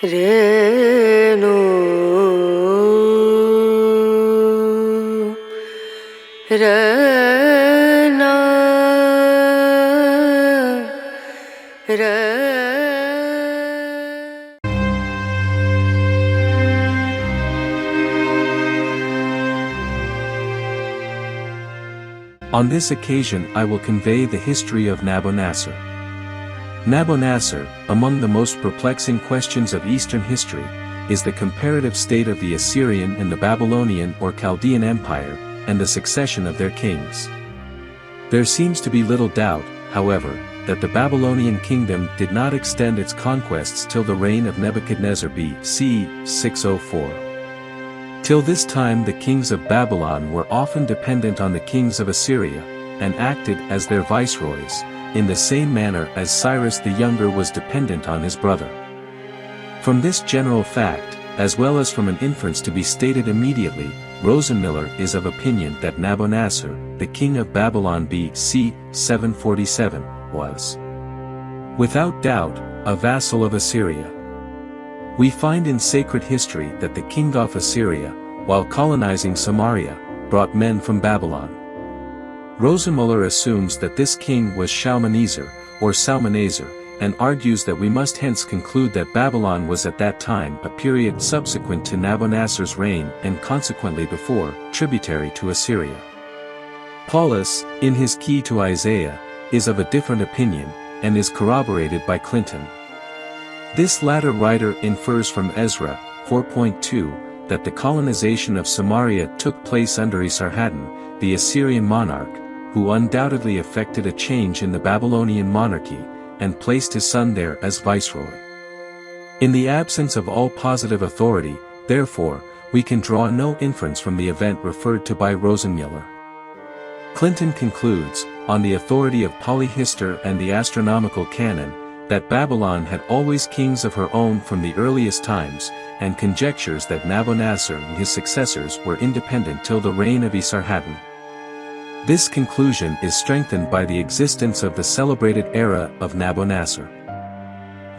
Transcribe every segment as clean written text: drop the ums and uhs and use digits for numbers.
Renu Rana Rana. On this occasion I will convey the history of Nabonassar. Nabonassar, among the most perplexing questions of Eastern history, is the comparative state of the Assyrian and the Babylonian or Chaldean Empire, and the succession of their kings. There seems to be little doubt, however, that the Babylonian kingdom did not extend its conquests till the reign of Nebuchadnezzar b.c. 604. Till this time the kings of Babylon were often dependent on the kings of Assyria, and acted as their viceroys, in the same manner as Cyrus the Younger was dependent on his brother. From this general fact, as well as from an inference to be stated immediately, Rosenmiller is of opinion that Nabonassar, the king of Babylon b.c. 747, was, without doubt, a vassal of Assyria. We find in sacred history that the king of Assyria, while colonizing Samaria, brought men from Babylon. Rosenmiller assumes that this king was Shalmaneser, or Salmanasar, and argues that we must hence conclude that Babylon was at that time a period subsequent to Nabonassar's reign and consequently before, tributary to Assyria. Paulus, in his Key to Isaiah, is of a different opinion, and is corroborated by Clinton. This latter writer infers from Ezra 4.2 that the colonization of Samaria took place under Esarhaddon, the Assyrian monarch, who undoubtedly effected a change in the Babylonian monarchy, and placed his son there as viceroy. In the absence of all positive authority, therefore, we can draw no inference from the event referred to by Rosenmiller. Clinton concludes, on the authority of Polyhistor and the astronomical canon, that Babylon had always kings of her own from the earliest times, and conjectures that Nabonassar and his successors were independent till the reign of Esarhaddon. This conclusion is strengthened by the existence of the celebrated era of Nabonassar.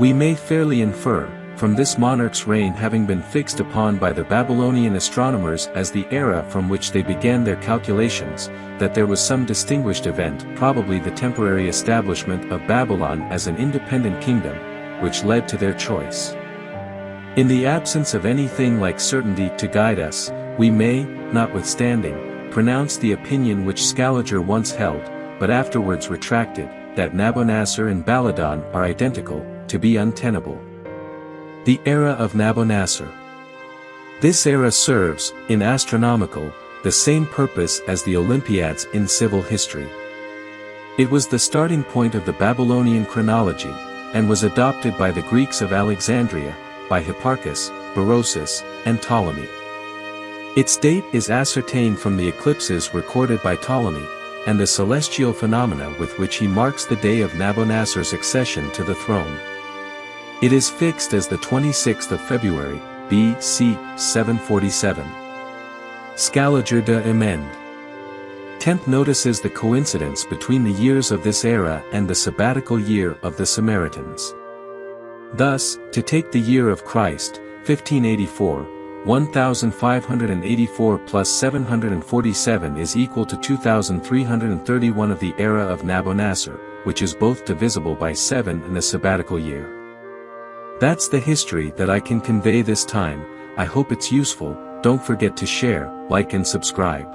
We may fairly infer, from this monarch's reign having been fixed upon by the Babylonian astronomers as the era from which they began their calculations, that there was some distinguished event, probably the temporary establishment of Babylon as an independent kingdom, which led to their choice. In the absence of anything like certainty to guide us, we may, notwithstanding, pronounce the opinion which Scaliger once held, but afterwards retracted, that Nabonassar and Baladan are identical, to be untenable. The era of Nabonassar. This era serves, in astronomical, the same purpose as the Olympiads in civil history. It was the starting point of the Babylonian chronology, and was adopted by the Greeks of Alexandria, by Hipparchus, Berosus, and Ptolemy. Its date is ascertained from the eclipses recorded by Ptolemy, and the celestial phenomena with which he marks the day of Nabonassar's accession to the throne. It is fixed as the 26th of February, B.C. 747. Scaliger de Emend. Temp notices the coincidence between the years of this era and the sabbatical year of the Samaritans. Thus, to take the year of Christ, 1584, 1584 plus 747 is equal to 2331 of the era of Nabonassar, which is both divisible by 7 and the sabbatical year. That's the history that I can convey this time. I hope it's useful. Don't forget to share, like and subscribe.